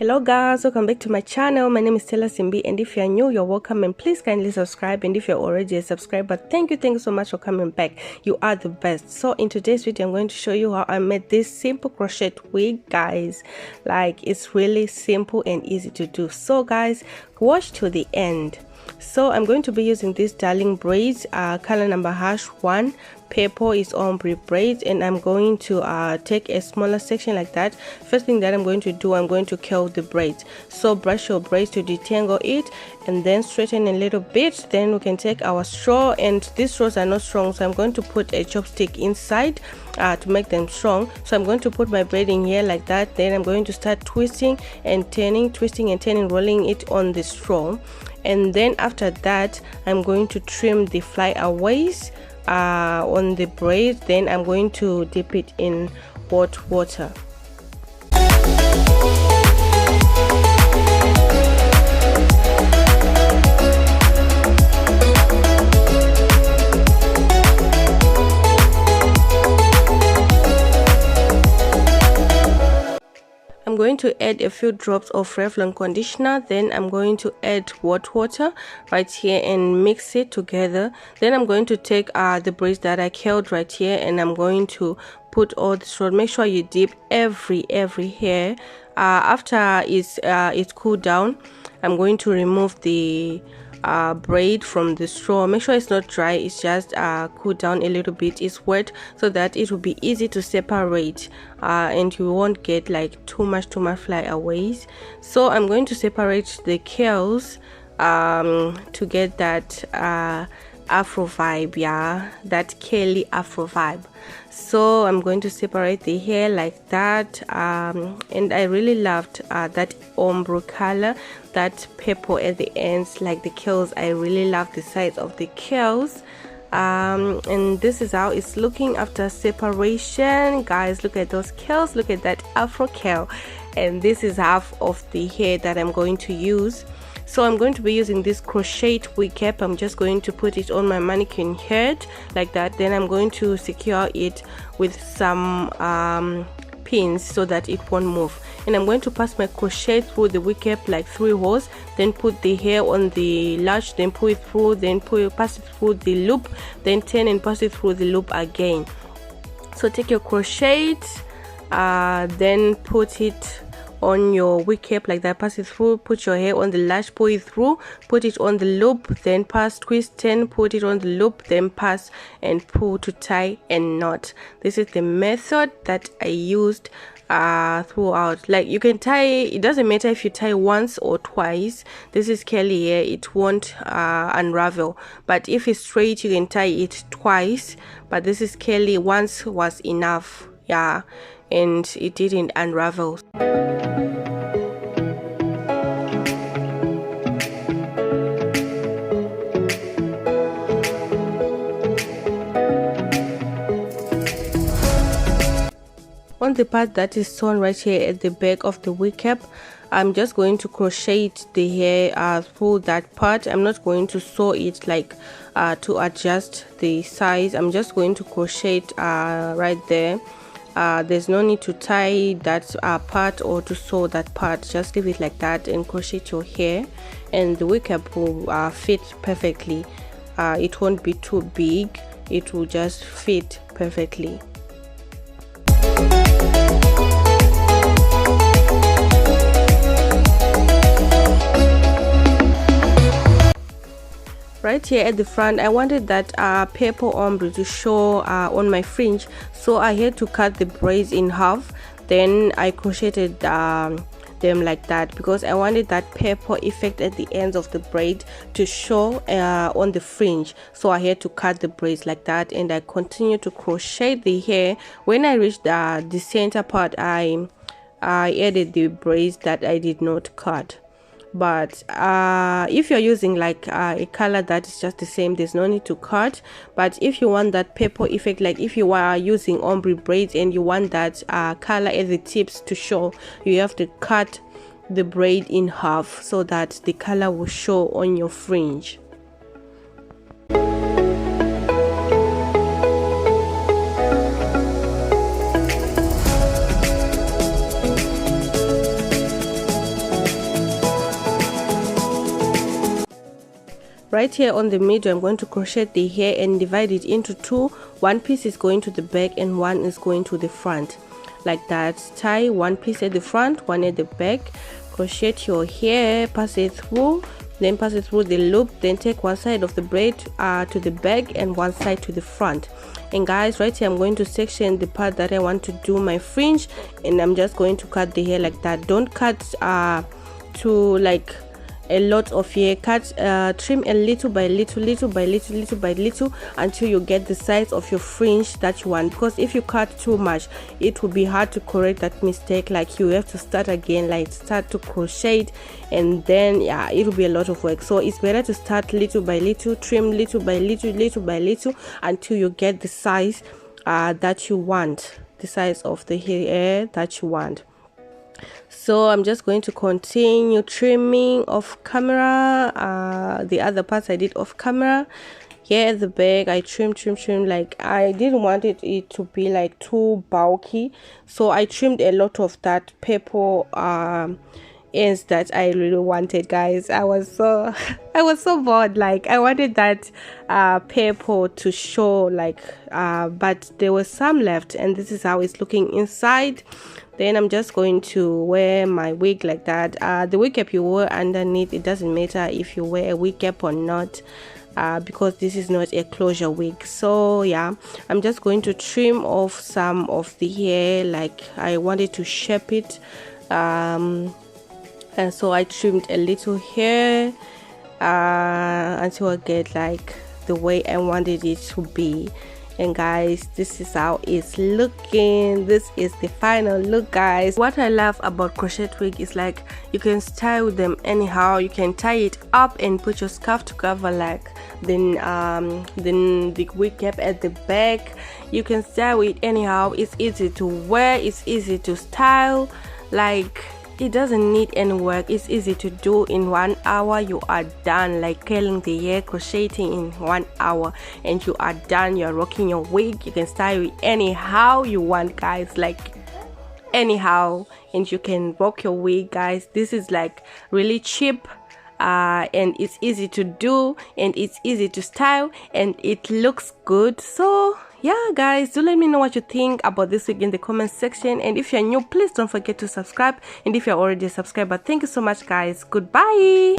Hello guys, welcome back to my channel. My name is Stella Simbi, and if you are new, you're welcome, and please kindly subscribe. And if you're already a subscriber, thank you so much for coming back. You are the best. So in today's video, I'm going to show you how I made this simple crochet wig, guys. Like, it's really simple and easy to do. So guys, watch to the end. So I'm going to be using this darling braids, color number #1. Purple is ombre braids, and I'm going to take a smaller section like that. First thing that I'm going to do, I'm going to curl the braids. So brush your braids to detangle it and then straighten a little bit. Then we can take our straw, and these straws are not strong, so I'm going to put a chopstick inside to make them strong. So I'm going to put my braid in here like that. Then I'm going to start twisting and turning, rolling it on the straw. And then after that, I'm going to trim the flyaways on the braid. Then I'm going to dip it in hot water. I'm going to add a few drops of Revlon conditioner. Then I'm going to add hot water right here and mix it together. Then I'm going to take the braids that I curled right here, and I'm going to put all the straw. Make sure you dip every hair. After it's cooled down, I'm going to remove the braid from the straw. Make sure it's not dry, it's just cooled down a little bit, it's wet, so that it will be easy to separate and you won't get like too much flyaways. So I'm going to separate the curls to get that afro vibe, that curly afro vibe. So I'm going to separate the hair like that, and I really loved that ombre color, that purple at the ends, like the curls. I really love the size of the curls, and this is how it's looking after separation. Guys, look at those curls, look at that afro curl. And this is half of the hair that I'm going to use. So I'm going to be using this crochet wig cap. I'm just going to put it on my mannequin head like that. Then I'm going to secure it with some pins so that it won't move. And I'm going to pass my crochet through the wig cap like 3 holes. Then put the hair on the latch, then pull it through, then pass it through the loop, then turn and pass it through the loop again. So take your crochet, then put it on your wig cap like that, pass it through, put your hair on the latch, pull it through, put it on the loop, then pass, twist, turn, put it on the loop, then pass and pull to tie and knot. This is the method that I used throughout. Like, you can tie, it doesn't matter if you tie once or twice. This is curly hair, it won't unravel, but if it's straight you can tie it twice, but this is curly, once was enough, and it didn't unravel. On the part that is sewn right here at the back of the wig cap, I'm just going to crochet the hair through that part. I'm not going to sew it like to adjust the size. I'm just going to crochet it right there. There's no need to tie that part or to sew that part. Just leave it like that and crochet your hair, and the wig cap will fit perfectly. It won't be too big, it will just fit perfectly. Right here at the front, I wanted that purple ombre to show on my fringe, so I had to cut the braids in half. Then I crocheted them like that because I wanted that purple effect at the ends of the braid to show on the fringe. So I had to cut the braids like that, and I continued to crochet the hair. When I reached the center part, I added the braids that I did not cut. But if you're using like a color that is just the same, there's no need to cut. But if you want that purple effect, like if you are using ombre braids and you want that color at the tips to show, you have to cut the braid in half so that the color will show on your fringe. Right here on the middle, I'm going to crochet the hair and divide it into two. One piece is going to the back and one is going to the front, like that. Tie one piece at the front, one at the back. Crochet your hair, pass it through, then pass it through the loop, then take one side of the braid to the back and one side to the front. And guys, right here I'm going to section the part that I want to do my fringe, and I'm just going to cut the hair like that. Don't cut to like a lot of hair. Cut, trim a little by little, little by little, little by little, until you get the size of your fringe that you want. Because if you cut too much, it will be hard to correct that mistake. Like you have to start again, like start to crochet, and then yeah, it will be a lot of work. So it's better to start little by little, trim little by little, little by little, until you get the size that you want, the size of the hair that you want. So I'm just going to continue trimming off camera. The other parts I did off camera. Here at the back, I trim, like I didn't want it to be like too bulky, so I trimmed a lot of that purple ends that I really wanted, guys. I was so bored, like I wanted that purple to show, like but there was some left, and this is how it's looking inside. Then I'm just going to wear my wig like that. The wig cap you wear underneath, it doesn't matter if you wear a wig cap or not, because this is not a closure wig. So yeah, I'm just going to trim off some of the hair, like I wanted to shape it, and so I trimmed a little hair until I get like the way I wanted it to be. And guys, this is how it's looking. This is the final look, guys. What I love about crochet wig is like you can style them anyhow. You can tie it up and put your scarf to cover, like then the wig cap at the back. You can style it anyhow. It's easy to wear, it's easy to style, like it doesn't need any work. It's easy to do. In 1 hour you are done, like curling the hair, crocheting in 1 hour, and you are done. You're rocking your wig. You can style it anyhow you want, guys, like anyhow, and you can rock your wig, guys. This is like really cheap, and it's easy to do, and it's easy to style, and it looks good. So yeah, guys, do let me know what you think about this wig in the comment section. And if you're new, please don't forget to subscribe. And if you're already a subscriber, thank you so much, guys. Goodbye.